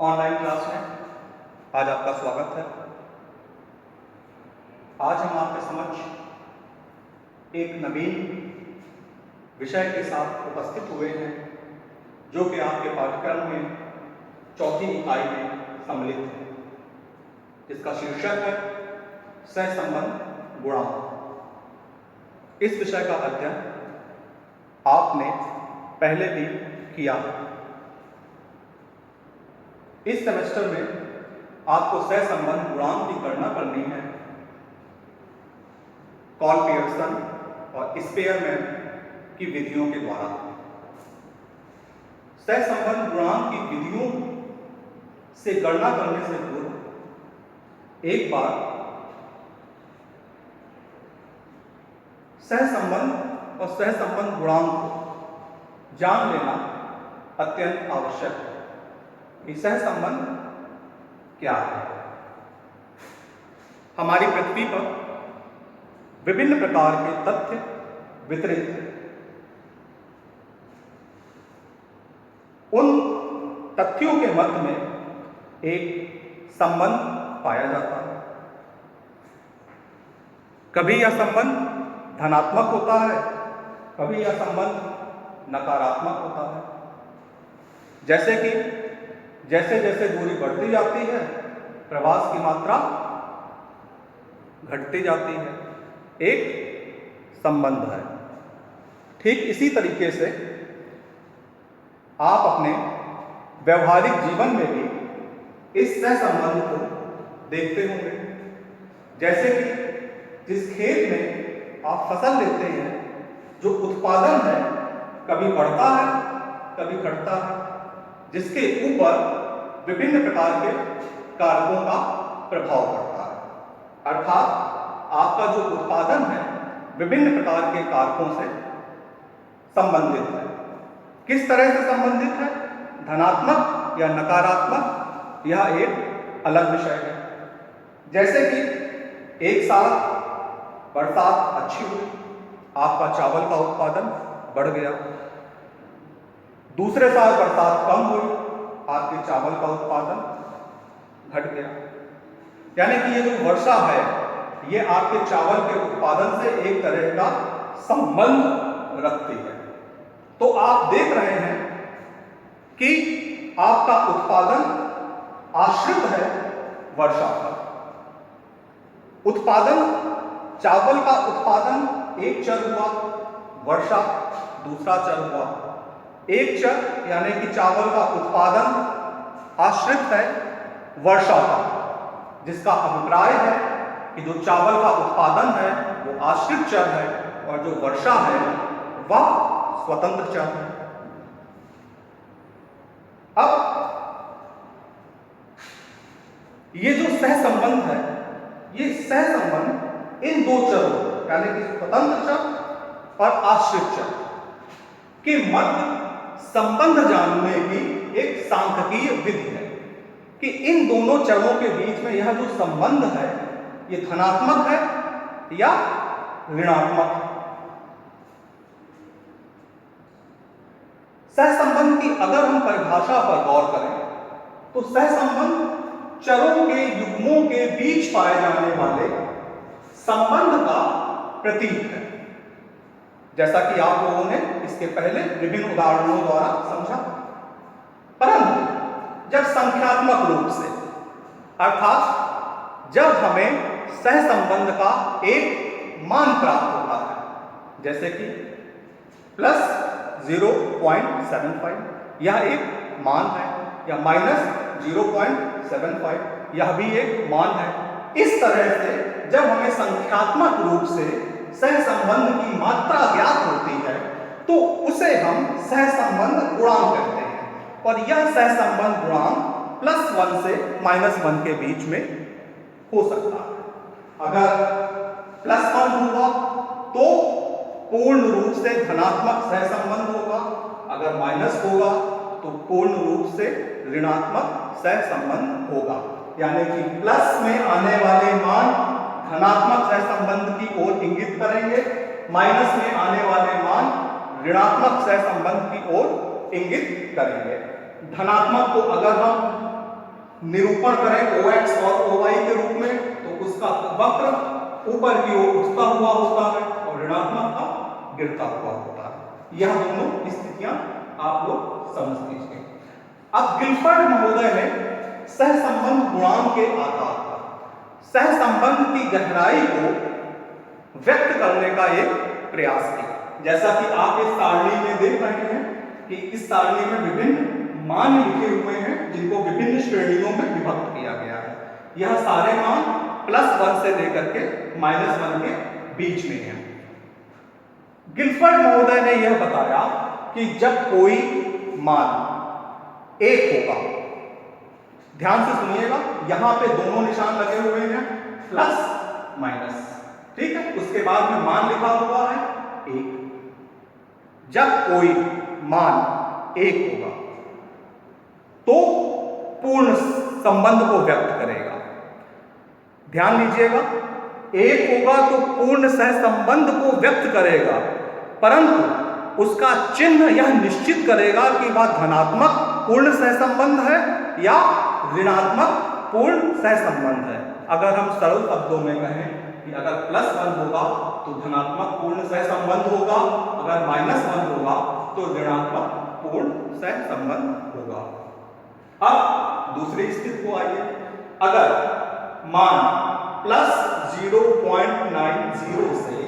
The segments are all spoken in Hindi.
ऑनलाइन क्लास में आज आपका स्वागत है। आज हम आपके समक्ष एक नवीन विषय के साथ उपस्थित हुए हैं जो कि आपके पाठ्यक्रम में चौथी इकाई में सम्मिलित है, जिसका शीर्षक है सहसंबंध गुणांक। इस विषय का अध्ययन आपने पहले भी किया है। इस सेमेस्टर में आपको सहसंबंध गुणांक की गणना करनी है कॉल पियर्सन और स्पेयरमैन की विधियों के द्वारा। सहसंबंध गुणांक की विधियों से गणना करने से पूर्व एक बार सहसंबंध और सहसंबंध गुणांक को जान लेना अत्यंत आवश्यक है कि सहसंबंध क्या है। हमारी पृथ्वी पर विभिन्न प्रकार के तथ्य वितरित हैं। उन तथ्यों के मध्य में एक संबंध पाया जाता है। कभी यह संबंध धनात्मक होता है, कभी यह संबंध नकारात्मक होता है। जैसे कि जैसे जैसे दूरी बढ़ती जाती है, प्रवास की मात्रा घटती जाती है, एक संबंध है। ठीक इसी तरीके से आप अपने व्यवहारिक जीवन में भी इस सहसंबंध को देखते होंगे। जैसे कि जिस खेत में आप फसल लेते हैं, जो उत्पादन है कभी बढ़ता है कभी घटता है, जिसके ऊपर विभिन्न प्रकार के कारकों का प्रभाव पड़ता है। अर्थात आपका जो उत्पादन है विभिन्न प्रकार के कारकों से संबंधित है। किस तरह से संबंधित है, धनात्मक या नकारात्मक, यह एक अलग विषय है। जैसे कि एक साल बरसात अच्छी हुई, आपका चावल का उत्पादन बढ़ गया। दूसरे साल बरसात कम हुई, आपके चावल का उत्पादन घट गया। यानी कि ये जो वर्षा है ये आपके चावल के उत्पादन से एक तरह का संबंध रखती है। तो आप देख रहे हैं कि आपका उत्पादन आश्रित है वर्षा पर। उत्पादन, चावल का उत्पादन एक चर हुआ, वर्षा दूसरा चर हुआ। एक चर यानी कि चावल का उत्पादन आश्रित है वर्षा पर, जिसका अभिप्राय है कि जो चावल का उत्पादन है वो आश्रित चर है और जो वर्षा है वह स्वतंत्र चर है। अब ये जो सहसंबंध है, ये सहसंबंध इन दो चरों यानी कि स्वतंत्र चर और आश्रित चर के मध्य संबंध जानने की एक सांख्यिकीय विधि है कि इन दोनों चरों के बीच में यह जो संबंध है ये धनात्मक है या ऋणात्मक। सहसंबंध की अगर हम परिभाषा पर गौर करें तो सहसंबंध चरों के युग्मों के बीच पाए जाने वाले संबंध का प्रतीक है। जैसा कि आप लोगों ने इसके पहले विभिन्न उदाहरणों द्वारा समझा। परंतु जब संख्यात्मक रूप से, अर्थात जब हमें सहसंबंध का एक मान प्राप्त होता है, जैसे कि प्लस 0.75 यह एक मान है, या माइनस 0.75 यह भी एक मान है। इस तरह से जब हमें संख्यात्मक रूप से सहसंबंध की मात्रा ज्ञात होती है तो उसे हम सहसंबंध गुणांक कहते हैं। और यह सहसंबंध गुणांक +1 से -1 के बीच में हो सकता है। अगर +1 होगा तो पूर्ण रूप से धनात्मक सहसंबंध होगा, अगर माइनस होगा तो पूर्ण रूप से ऋणात्मक सहसंबंध होगा। यानी कि प्लस में आने वाले मान धनात्मक सहसंबंध की ओर इंगित करेंगे, माइनस में आने वाले मान ऋणात्मक सहसंबंध की ओर इंगित करेंगे। धनात्मक को अगर हम निरूपण करें OX और OY के रूप में, तो उसका वक्र ऊपर की ओर उठता हुआ होता है और ऋणात्मक का गिरता हुआ होता है। यह दोनों स्थितियां आप लोग समझ लीजिए। अब गिलफर्ड महोदय ने सहसंबंध गुणांक के आधार पर सहसंबंध की गहराई को व्यक्त करने का एक प्रयास किया। जैसा कि आप इस सारणी में देख रहे हैं कि इस सारणी में विभिन्न मान लिखे हुए हैं जिनको विभिन्न श्रेणियों में विभक्त किया गया है। यह सारे मान +1 से लेकर के -1 के बीच में है। गिलफर्ड महोदय ने यह बताया कि जब कोई मान 1 होगा, ध्यान से सुनिएगा, यहां पे दोनों निशान लगे हुए हैं प्लस माइनस, ठीक है, उसके बाद में मान लिखा हुआ है 1। जब कोई मान 1 होगा तो पूर्ण संबंध को व्यक्त करेगा। ध्यान लीजिएगा, 1 होगा तो पूर्ण सहसंबंध को व्यक्त करेगा, परंतु उसका चिन्ह यह निश्चित करेगा कि वह धनात्मक पूर्ण सहसंबंध है या ऋणात्मक पूर्ण सहसंबंध है। अगर हम सरल शब्दों में कहें कि अगर +1 होगा तो धनात्मक पूर्ण सहसंबंध होगा, अगर -1 होगा तो ऋणात्मक पूर्ण सहसंबंध होगा। अब दूसरी स्थिति को आइए, अगर मान +0.90 से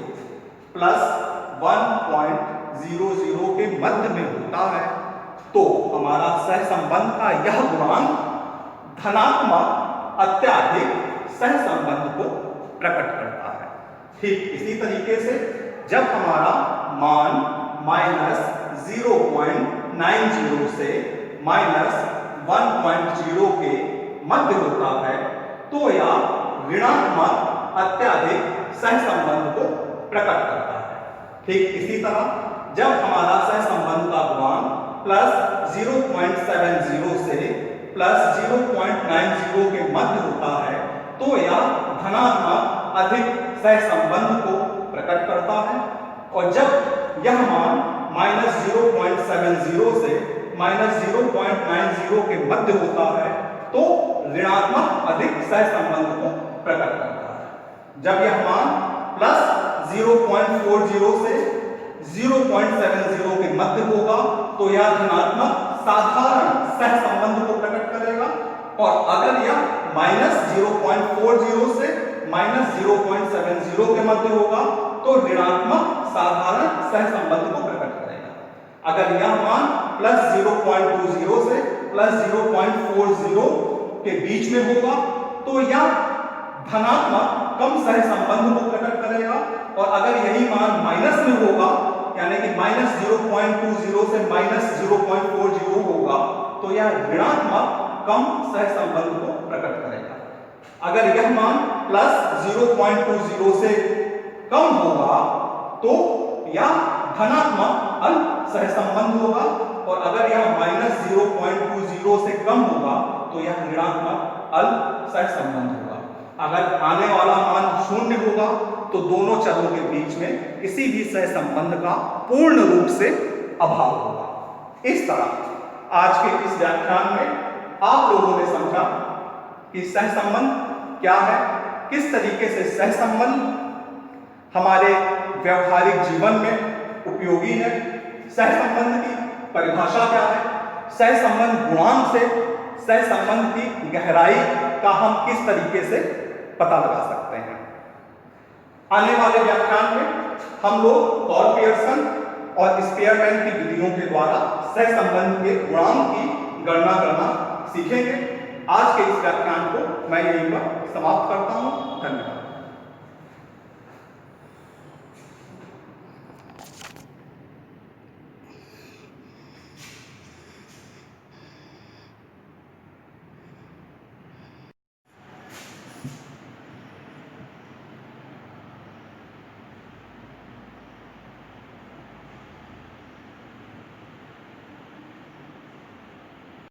+1.00 के मध्य में होता है तो हमारा सहसंबंध का यह गुणांक धनात्मक अत्यधिक सहसंबंध को प्रकट करता है। ठीक इसी तरीके से जब हमारा मान -0.90 से -1.0 के मध्य होता है तो यह ऋणात्मक अत्यधिक सहसंबंध को प्रकट करता है। ठीक इसी तरह जब हमारा सहसंबंध का गुणांक +0.70 से +0.90 के मध्य होता है तो यह धनात्मक अधिक सहसंबंध को प्रकट करता है। और जब यह मान -0.70 से -0.90 के मध्य होता है तो ऋणात्मक अधिक सहसंबंध को प्रकट करता है। जब यह मान +0.40 से 0.70 के मध्य होगा तो यह धनात्मक साधारण सहसंबंध को प्रकट करेगा। और अगर यह -0.40 से -0.70 के मध्य होगा तो ऋणात्मक साधारण सहसंबंध को प्रकट करेगा। अगर यह मान +0.20 से +0.40 के बीच में होगा तो यह धनात्मक कम सहसंबंध को प्रकट करेगा। और अगर यही मान माइनस में होगा, यानी कि -0.20 से -0.40 होगा तो यह ऋणात्मक कम सहसंबंध को प्रकट करेगा। अगर यह मान +0.20 से कम होगा तो यह धनात्मक अल्प सहसंबंध होगा। और अगर यह -0.20 से कम होगा तो यह ऋणात्मक अल्प सहसंबंध होगा। अगर आने वाला मान 0 होगा तो दोनों चरों के बीच में किसी भी सहसंबंध का पूर्ण रूप से अभाव होगा। इस तरह आज के इस व्याख्यान में आप लोगों ने समझा कि सहसंबंध क्या है, किस तरीके से सहसंबंध हमारे व्यवहारिक जीवन में उपयोगी है, सहसंबंध की परिभाषा क्या है, सहसंबंध गुणांक से सहसंबंध की गहराई का हम किस तरीके से पता लगा सकते हैं। आने वाले व्याख्यान में हम लोग पॉल पियर्सन और स्पीयरमैन की विधियों के द्वारा सहसंबंध के गुणांक की गणना करना सीखेंगे। आज के इस व्याख्यान को मैं यहीं पर समाप्त करता हूं। धन्यवाद।